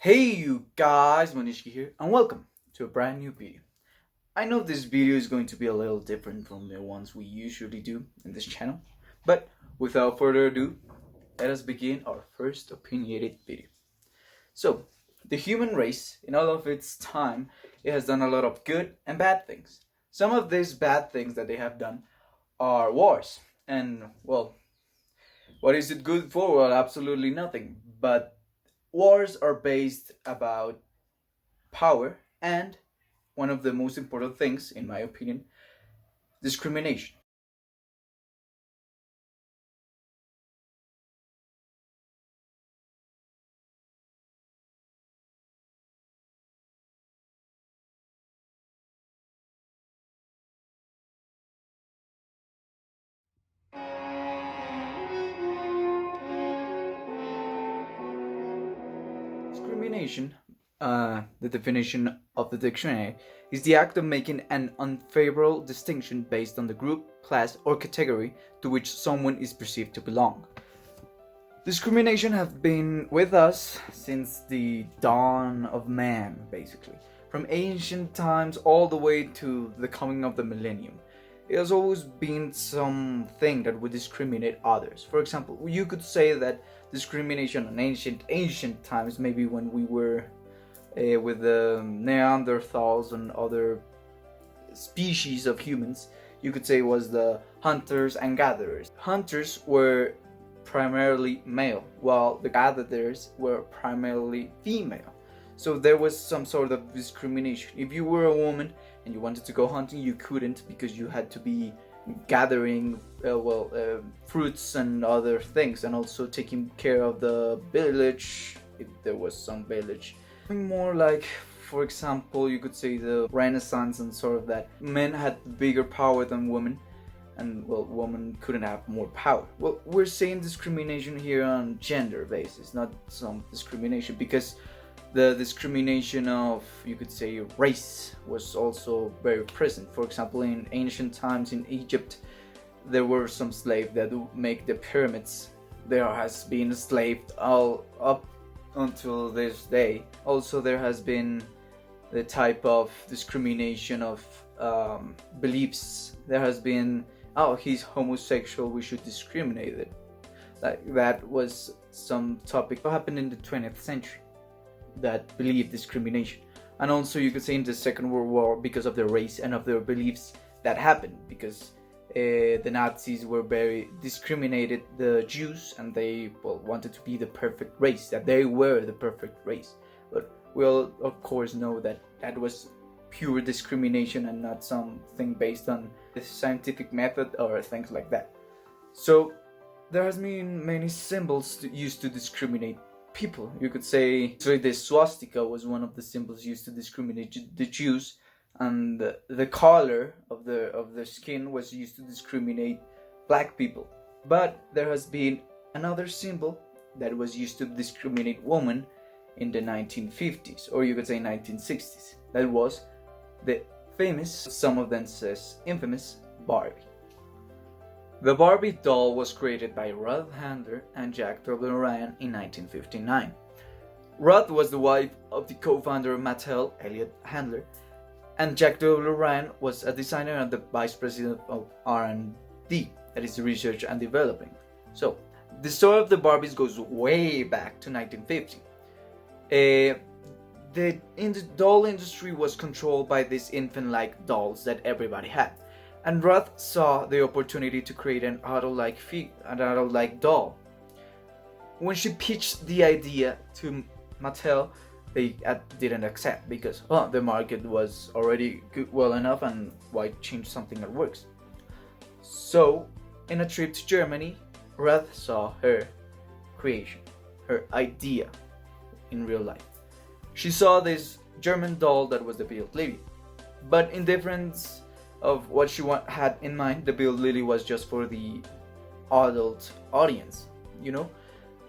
Hey you guys, Manishki here and welcome to a brand new video. I know this video is going to be a little different from the ones we usually do in this channel, but without further ado, let us begin our first opinionated video. So, the human race, in all of its time, it has done a lot of good and bad things. Some of these bad things that they have done are wars, and well, what is it good for? Well, absolutely nothing, but wars are based about power and one of the most important things, in my opinion, discrimination. Discrimination, the definition of the dictionary, is the act of making an unfavorable distinction based on the group, class, or category to which someone is perceived to belong. Discrimination has been with us since the dawn of man, basically. From ancient times all the way to the coming of the millennium. It has always been something that would discriminate others. For example, you could say that discrimination in ancient times, maybe when we were with the Neanderthals and other species of humans, you could say was the hunters and gatherers. Hunters were primarily male, while the gatherers were primarily female. So there was some sort of discrimination. If you were a woman and you wanted to go hunting, you couldn't because you had to be gathering fruits and other things, and also taking care of the village if there was some village. More like, for example, you could say the Renaissance and sort of that. Men had bigger power than women, and well, women couldn't have more power. Well, we're saying discrimination here on gender basis, not some discrimination, because the discrimination of, you could say, race was also very present. For example, in ancient times in Egypt, there were some slaves that would make the pyramids. There has been enslaved all up until this day. Also, there has been the type of discrimination of beliefs. There has been, oh, he's homosexual, we should discriminate it. That was some topic that happened in the 20th century that believed discrimination. And also you could say in the Second World War, because of their race and of their beliefs, that happened because the Nazis were very discriminated the Jews, and they wanted to be the perfect race, that they were the perfect race. But we all of course know that that was pure discrimination and not something based on the scientific method or things like that. So there has been many symbols used to discriminate people. You could say, so the swastika was one of the symbols used to discriminate the Jews, and the color of the skin was used to discriminate black people. But there has been another symbol that was used to discriminate women in the 1950s, or you could say 1960s. That was the famous, some of them says infamous, Barbie. The Barbie doll was created by Ruth Handler and Jaque in 1959. Ruth was the wife of the co-founder of Mattel, Elliot Handler, and Jaque was a designer and the vice president of R&D, that is research and developing. So, the story of the Barbies goes way back to 1950. The doll industry was controlled by these infant-like dolls that everybody had. And Ruth saw the opportunity to create an adult-like doll. When she pitched the idea to Mattel, they didn't accept because the market was already well enough, and why change something that works? So, in a trip to Germany, Ruth saw her creation, her idea in real life. She saw this German doll that was the Build Lily, but in difference of what she had in mind, the Build Lily was just for the adult audience, you know?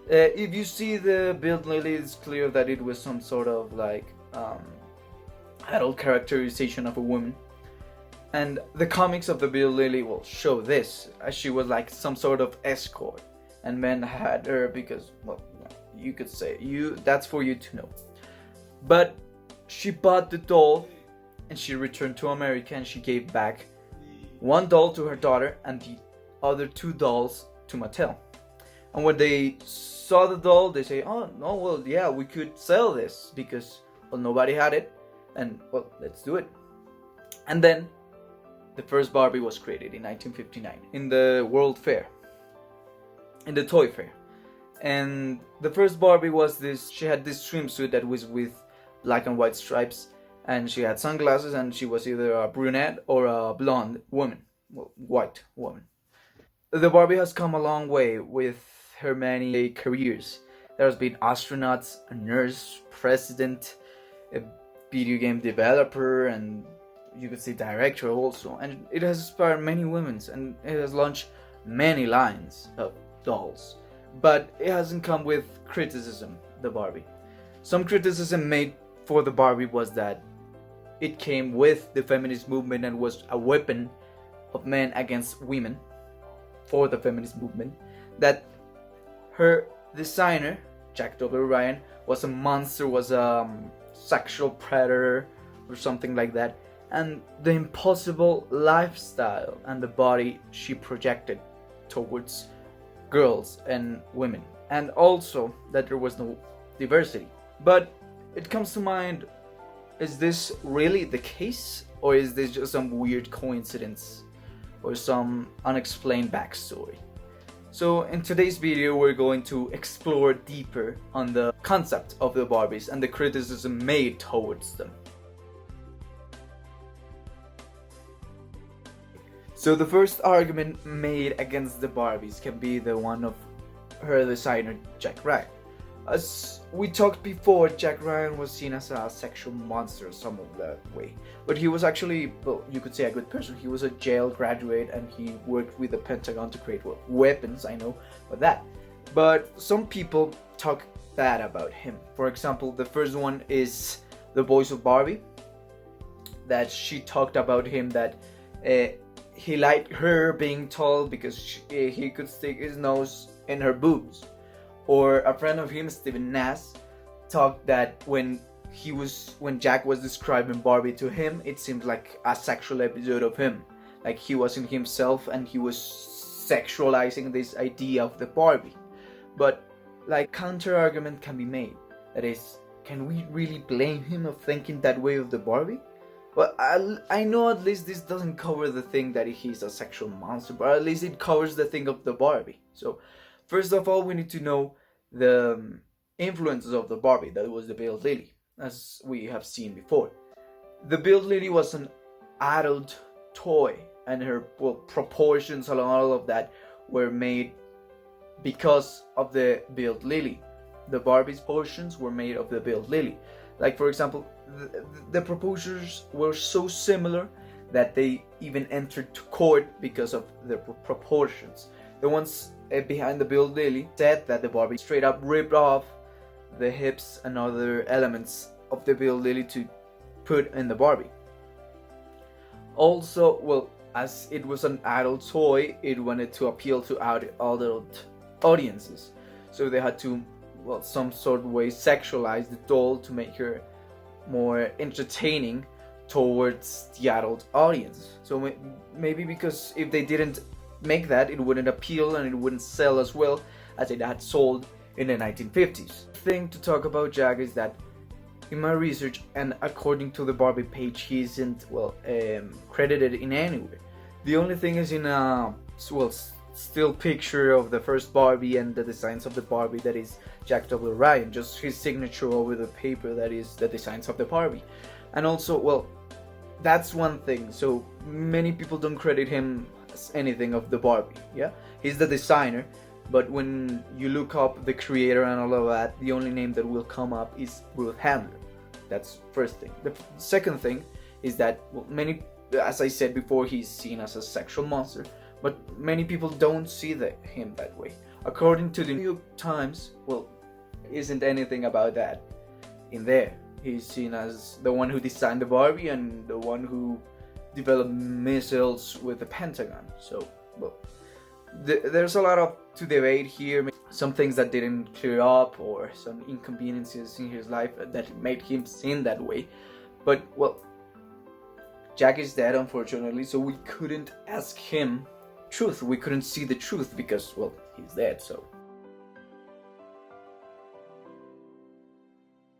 If you see the Build Lily, it's clear that it was some sort of adult characterization of a woman. And the comics of the Build Lily will show this, as she was like some sort of escort, and men had her because, well, you could say, that's for you to know. But she bought the doll and she returned to America, and she gave back one doll to her daughter and the other two dolls to Mattel. And when they saw the doll, they say, oh no, well, yeah, we could sell this because, well, nobody had it, and, well, let's do it. And then the first Barbie was created in 1959 in the World Fair, in the toy fair. And the first Barbie was this, she had this swimsuit that was with black and white stripes, and she had sunglasses, and she was either a brunette or a blonde woman, well, white woman. The Barbie has come a long way with her many careers. There's been astronauts, a nurse, president, a video game developer, and you could say director also. And it has inspired many women, and it has launched many lines of dolls. But it hasn't come with criticism, the Barbie. Some criticism made for the Barbie was that it came with the feminist movement and was a weapon of men against women for the feminist movement. That her designer, Jaque Ryan, was a monster, was a sexual predator or something like that. And the impossible lifestyle and the body she projected towards girls and women. And also that there was no diversity. But it comes to mind, is this really the case? Or is this just some weird coincidence? Or some unexplained backstory? So in today's video we're going to explore deeper on the concept of the Barbies and the criticism made towards them. So the first argument made against the Barbies can be the one of her designer, Jaque Ryan. As we talked before, Jaque Ryan was seen as a sexual monster some of the way. But he was actually, well, you could say a good person. He was a Yale graduate and he worked with the Pentagon to create weapons, I know about that. But some people talk bad about him. For example, the first one is the voice of Barbie. That she talked about him that he liked her being tall because he could stick his nose in her boobs. Or a friend of him, Steven Nass, talked that when Jaque was describing Barbie to him, it seemed like a sexual episode of him. Like he wasn't himself and he was sexualizing this idea of the Barbie. But like counter argument can be made. That is, can we really blame him of thinking that way of the Barbie? Well, I know at least this doesn't cover the thing that he's a sexual monster, but at least it covers the thing of the Barbie. So first of all, we need to know the influences of the Barbie. That was the Build Lily, as we have seen before. The Build Lily was an adult toy, and her proportions and all of that were made because of the Build Lily. The Barbie's portions were made of the Build Lily. Like for example, the proportions were so similar that they even entered to court because of their proportions. The ones behind the Build Lily said that the Barbie straight up ripped off the hips and other elements of the Build Lily to put in the Barbie. Also, well, as it was an adult toy, it wanted to appeal to adult audiences. So they had to, well, some sort of way sexualize the doll to make her more entertaining towards the adult audience. So maybe because if they didn't make that, it wouldn't appeal and it wouldn't sell as well as it had sold in the 1950s. The thing to talk about Jaque is that in my research and according to the Barbie page, he isn't credited in anywhere. The only thing is in a still picture of the first Barbie and the designs of the Barbie, that is Jaque Ryan, just his signature over the paper, that is the designs of the Barbie. And also, well, that's one thing. So many people don't credit him as anything of the Barbie. Yeah, he's the designer, but when you look up the creator and all of that, the only name that will come up is Ruth Handler. That's first thing. The second thing is that, well, many, as I said before, he's seen as a sexual monster, but many people don't see him that way. According to the New York Times, well, isn't anything about that in there. He's seen as the one who designed the Barbie and the one who developed missiles with the Pentagon. So, well, there's a lot of to debate here. Some things that didn't clear up, or some inconveniences in his life that made him sin that way. But well, Jaque is dead, unfortunately, so we couldn't ask him truth. We couldn't see the truth because, well, he's dead. So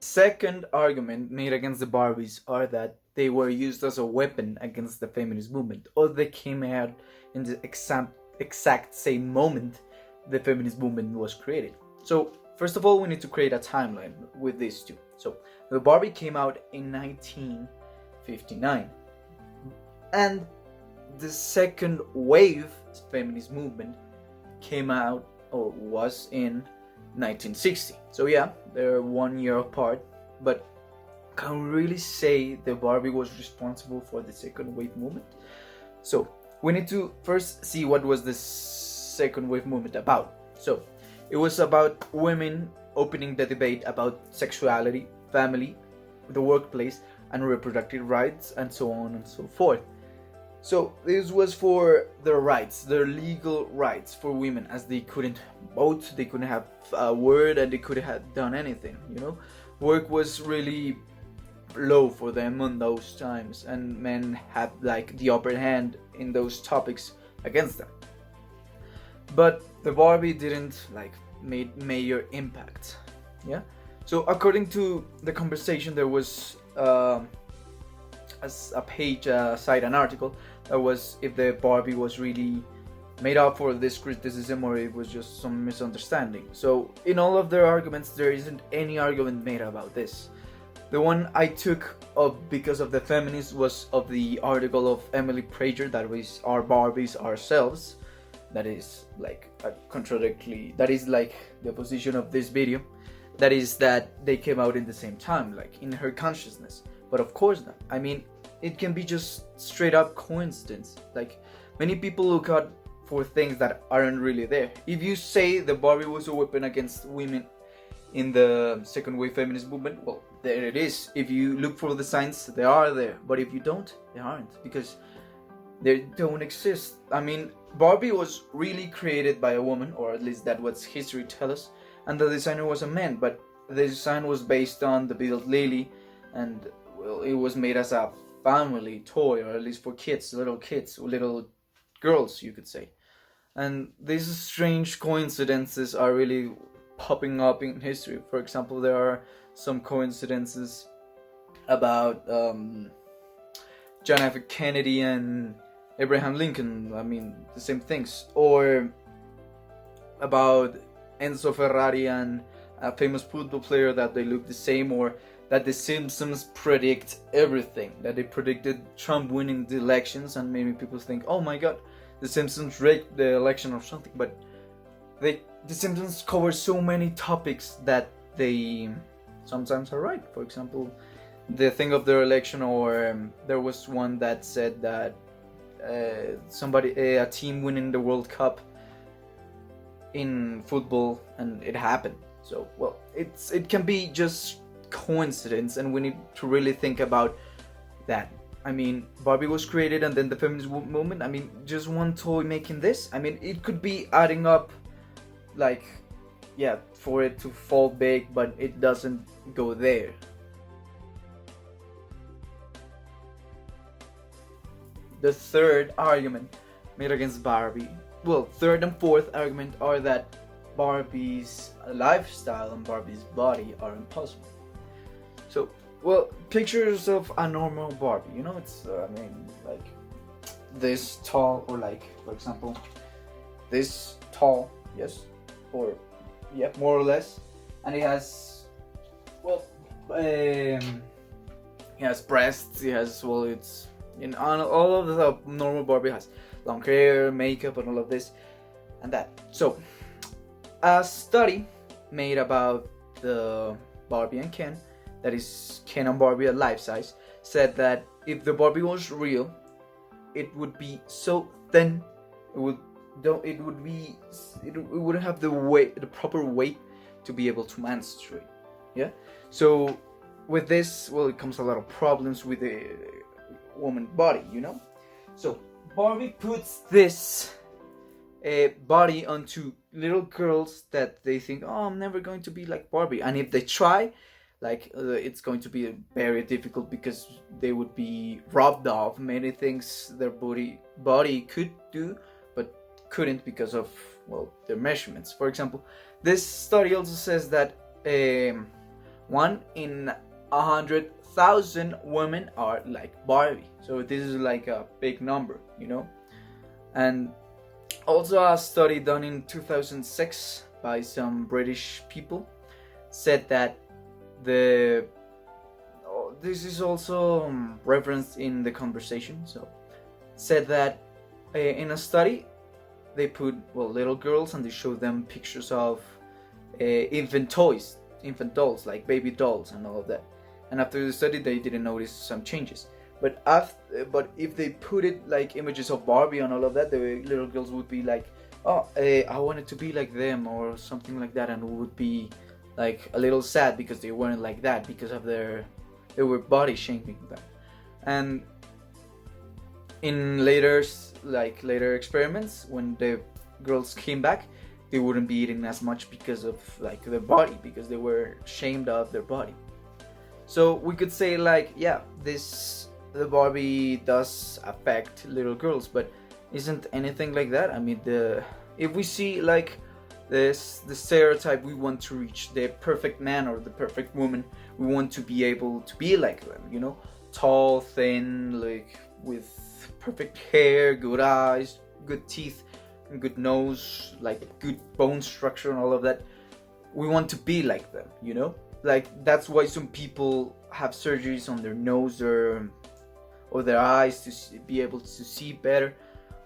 second argument made against the Barbies are that they were used as a weapon against the feminist movement, or they came out in the exact same moment the feminist movement was created. So first of all, we need to create a timeline with these two. So the Barbie came out in 1959, and the second wave feminist movement came out, or was, in 1960. So yeah, they're 1 year apart, but can we really say the Barbie was responsible for the second wave movement? So we need to first see what was the second wave movement about. So it was about women opening the debate about sexuality, family, the workplace, and reproductive rights, and so on and so forth. So this was for their rights, their legal rights for women, as they couldn't vote, they couldn't have a word, and they couldn't have done anything, you know. Work was really low for them on those times, and men had like the upper hand in those topics against them. But the Barbie didn't like made major impact. Yeah. So according to the conversation, there was as a page cite an article that was if the Barbie was really made up for this criticism or it was just some misunderstanding. So in all of their arguments, there isn't any argument made about this. The one I took up because of the feminists was of the article of Emily Prager, that was Our Barbies Ourselves. That is like a contradictory, that is like the opposition of this video. That is that they came out in the same time, like in her consciousness. But of course not. I mean, it can be just straight up coincidence. Like, many people look out for things that aren't really there. If you say the Barbie was a weapon against women in the second wave feminist movement, well, there it is. If you look for the signs, they are there. But if you don't, they aren't, because they don't exist. I mean, Barbie was really created by a woman, or at least that's what history tells us, and the designer was a man, but the design was based on the beetle lily, and well, it was made as a family toy, or at least for kids, little girls, you could say. And these strange coincidences are really popping up in history. For example, there are some coincidences about John F. Kennedy and Abraham Lincoln. I mean, the same things. Or about Enzo Ferrari and a famous football player, that they look the same, or that the Simpsons predict everything, that they predicted Trump winning the elections, and maybe people think, oh my god, the Simpsons rigged the election or something. But the Simpsons cover so many topics that they sometimes are right. For example, the thing of their election, or there was one that said that a team winning the World Cup in football, and it happened. So well, it can be just coincidence, and we need to really think about that. I mean, Barbie was created, and then the feminist movement, I mean, just one toy making this, I mean, it could be adding up, like, yeah, for it to fall big, but it doesn't go there. The third argument made against Barbie, well, third and fourth argument are that Barbie's lifestyle and Barbie's body are impossible. So, well, pictures of a normal Barbie, you know, it's, I mean, like, this tall, or like, for example, this tall, yes, or, yeah, more or less, and it has, well, he has breasts, he has, well, it's, in all of the normal Barbie has long hair, makeup, and all of this, and that. So, a study made about the Barbie and Ken, that is Ken and Barbie at life size, said that if the Barbie was real, it would be so thin, it wouldn't have the proper weight to be able to menstruate. Yeah. So with this, well, it comes a lot of problems with the woman body, you know. So Barbie puts this body onto little girls that they think, oh, I'm never going to be like Barbie, and if they try, like it's going to be very difficult because they would be robbed of many things their body could do but couldn't because of, well, their measurements. For example, this study also says that 1 in 100,000 women are like Barbie, so this is like a big number, you know. And also a study done in 2006 by some British people said that this is also referenced in the conversation, so said that in a study they put, well, little girls and they showed them pictures of infant dolls like baby dolls and all of that, and after the study they didn't notice some changes. But if they put it like images of Barbie and all of that, the little girls would be like, oh, I wanted to be like them or something like that, and would be like a little sad because they weren't like that because of they were body shaming them. And in later experiments, when the girls came back, they wouldn't be eating as much because of like their body, because they were shamed of their body. So we could say like, yeah, the Barbie does affect little girls, but isn't anything like that. I mean, if we see like the stereotype, we want to reach the perfect man or the perfect woman, we want to be able to be like them, you know, tall, thin, like with perfect hair, good eyes, good teeth, and good nose, like good bone structure and all of that. We want to be like them, you know. Like that's why some people have surgeries on their nose or their eyes to be able to see better,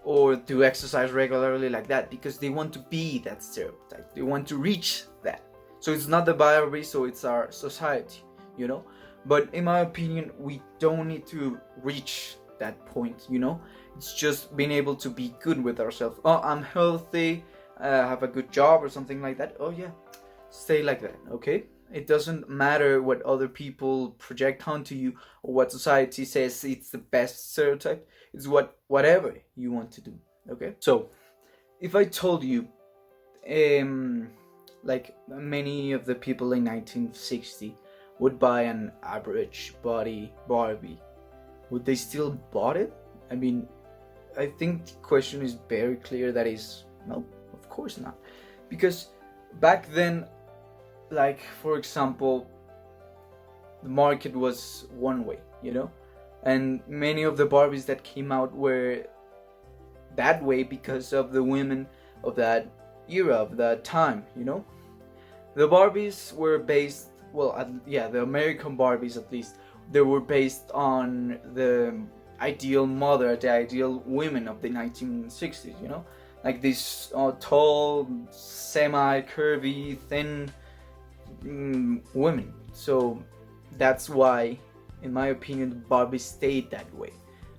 or to exercise regularly like that, because they want to be that stereotype. They want to reach that. So it's not the Barbie, so it's our society, you know. But in my opinion, we don't need to reach that point, you know. It's just being able to be good with ourselves. Oh, I'm healthy, have a good job or something like that. Oh yeah, stay like that, okay? It doesn't matter what other people project onto you or what society says it's the best stereotype. It's whatever you want to do, okay? So if I told you like many of the people in 1960 would buy an average body Barbie, would they still bought it? I mean, I think the question is very clear. That is, no, of course not. Because back then, like for example, the market was one way, you know, and many of the Barbies that came out were that way because of the women of that era, of that time, you know. The Barbies were based, well, the American Barbies at least, they were based on the ideal mother, the ideal women of the 1960s, you know, like these tall, semi-curvy, thin women. So that's why, in my opinion, Barbie stayed that way,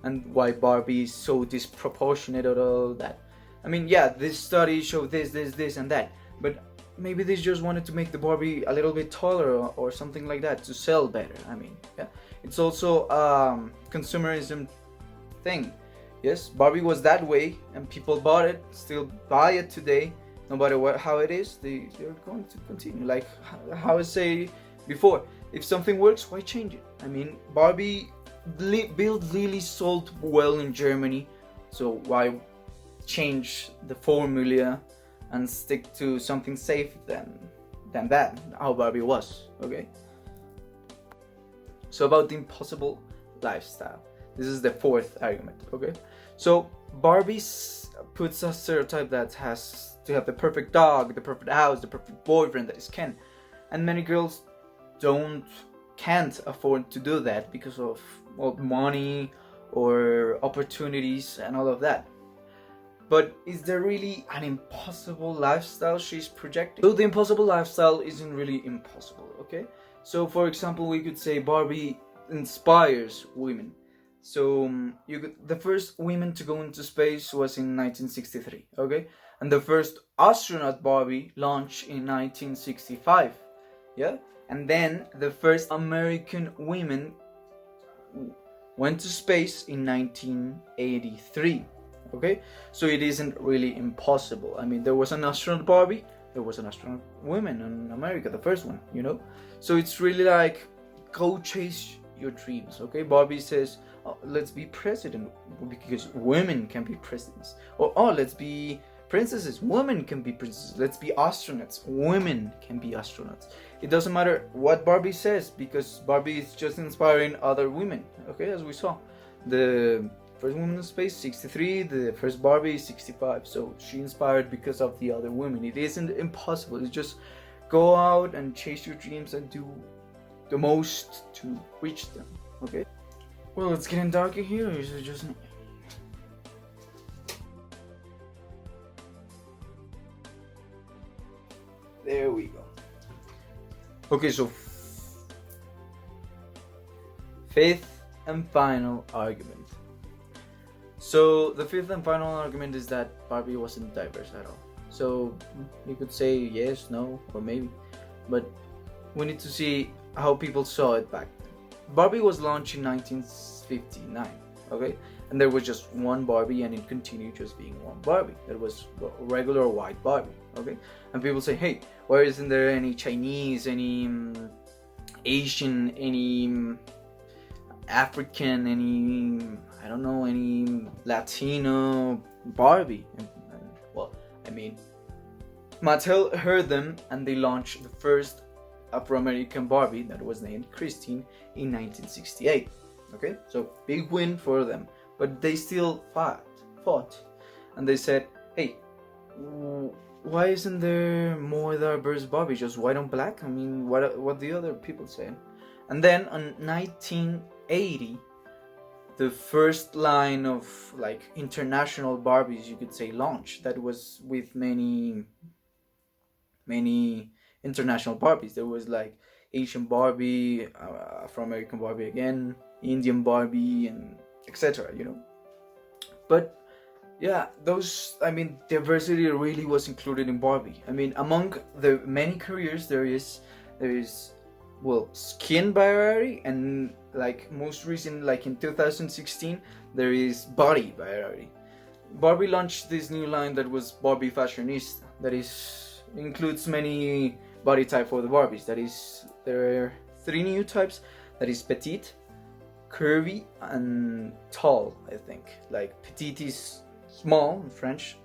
and why Barbie is so disproportionate at all that. I mean, yeah, this study showed this and that, but maybe they just wanted to make the Barbie a little bit taller or something like that to sell better. I mean, yeah, it's also consumerism thing. Yes, Barbie was that way and people bought it, still buy it today. No matter how it is, they're going to continue. Like how I say before, if something works, why change it? I mean, Barbie built really sold well in Germany, so why change the formula and stick to something safe than that, how Barbie was, okay? So about the impossible lifestyle. This is the fourth argument, okay? So Barbie puts a stereotype that has to have the perfect dog, the perfect house, the perfect boyfriend that is Ken. And many girls can't afford to do that because of money or opportunities and all of that. But is there really an impossible lifestyle she's projecting? So the impossible lifestyle isn't really impossible, okay? So for example, we could say Barbie inspires women. So the first women to go into space was in 1963, okay? And the first astronaut Barbie launched in 1965, yeah? And then the first American women went to space in 1983, Okay, so it isn't really impossible. I mean, there was an astronaut Barbie, there was an astronaut woman in America, the first one, you know. So it's really like, go chase your dreams. Okay, Barbie says, oh, let's be president because women can be presidents. Or, oh, let's be princesses, women can be princesses. Let's be astronauts, women can be astronauts. It doesn't matter what Barbie says, because Barbie is just inspiring other women. Okay, as we saw, the first woman in space 63, the first Barbie is 65. So she inspired because of the other women. It isn't impossible. It's just go out and chase your dreams and do the most to reach them. Okay, well, it's getting darker here. Is it just there we go. Okay, so fifth and final argument. So the fifth and final argument is that Barbie wasn't diverse at all. So you could say yes, no, or maybe, but we need to see how people saw it back then. Barbie was launched in 1959, okay? And there was just one Barbie, and it continued just being one Barbie. There was a regular white Barbie, okay? And people say, hey, why isn't there any Chinese, any Asian, any African, any, I don't know, any Latino Barbie? And, well, I mean, Mattel heard them, and they launched the first Afro-American Barbie that was named Christine in 1968. Okay, so big win for them, but they still fought, and they said, hey, why isn't there more diverse Barbie, just white and black? I mean, what the other people say? And then in 1980, the first line of like international Barbies, you could say, launched. That was with many international Barbies. There was like Asian Barbie, Afro-American Barbie again, Indian Barbie, and etc. You know, but yeah, those, I mean, diversity really was included in Barbie. I mean, among the many careers, there is well, skin variety, and like most recent, like in 2016, there is body variety. Barbie launched this new line that was Barbie Fashionista, that is includes many body type for the Barbies. That is, there are 3 new types. That is petite, curvy, and tall. I think like petite is small in French,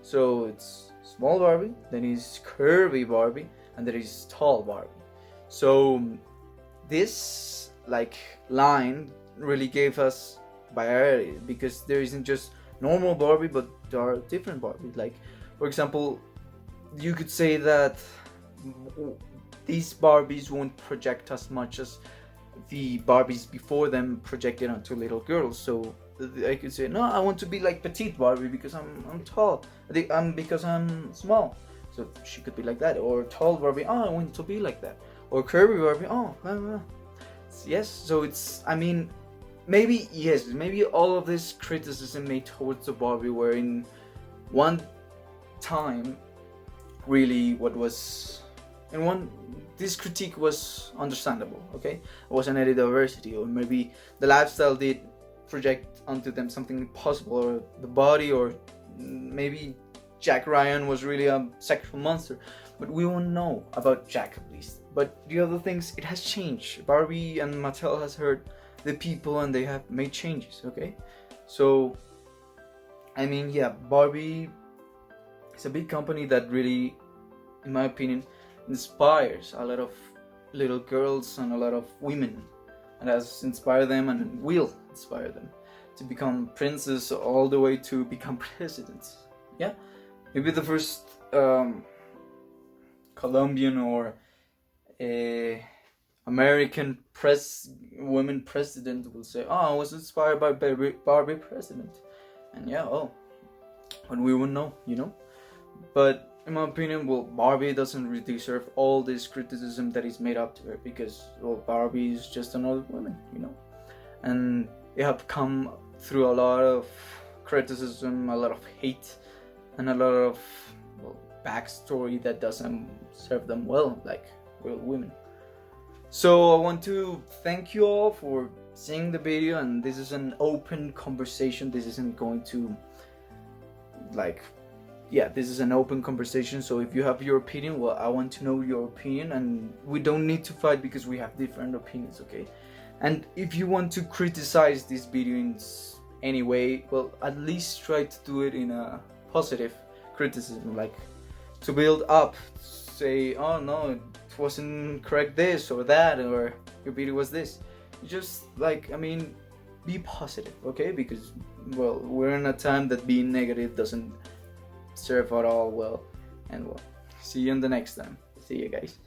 so it's small Barbie. Then is curvy Barbie, and there is tall Barbie. So this like line really gave us variety, because there isn't just normal Barbie, but there are different Barbies. Like, for example, you could say that these Barbies won't project as much as the Barbies before them projected onto little girls. So I could say, no, I want to be like petite Barbie because I'm tall. Because I'm small. So she could be like that. Or tall Barbie, oh, I want to be like that. Or curvy Barbie, oh, blah, blah, blah. Yes. So it's, I mean, maybe yes, maybe all of this criticism made towards the Barbie were in one time really what was in one, this critique was understandable. Okay, it wasn't any diversity, or maybe the lifestyle did project onto them something impossible, or the body, or maybe Jack Ryan was really a sexual monster, but we won't know about Jack at least. But the other things, it has changed. Barbie and Mattel has heard the people, and they have made changes. Okay, so I mean, yeah, Barbie is a big company that really, in my opinion, inspires a lot of little girls and a lot of women, and has inspired them and will inspire them to become princes all the way to become presidents. Yeah, maybe the first Colombian or American women president will say, oh, I was inspired by Barbie president. And yeah, oh, but we won't know, you know. But in my opinion, well, Barbie doesn't really deserve all this criticism that is made up to her, because, well, Barbie is just another woman, you know. And they have come through a lot of criticism, a lot of hate, and a lot of, well, backstory that doesn't serve them well, like real women. So I want to thank you all for seeing the video, and this is an open conversation. This isn't going to like, yeah, this is an open conversation, so if you have your opinion, well, I want to know your opinion, and we don't need to fight because we have different opinions, okay? And if you want to criticize this video in any way, well, at least try to do it in a positive criticism, like to build up, say, oh no, it wasn't correct this or that, or your video was this. Just like, I mean, be positive, okay? Because, well, we're in a time that being negative doesn't serve at all well. And well, see you in the next time. See you guys.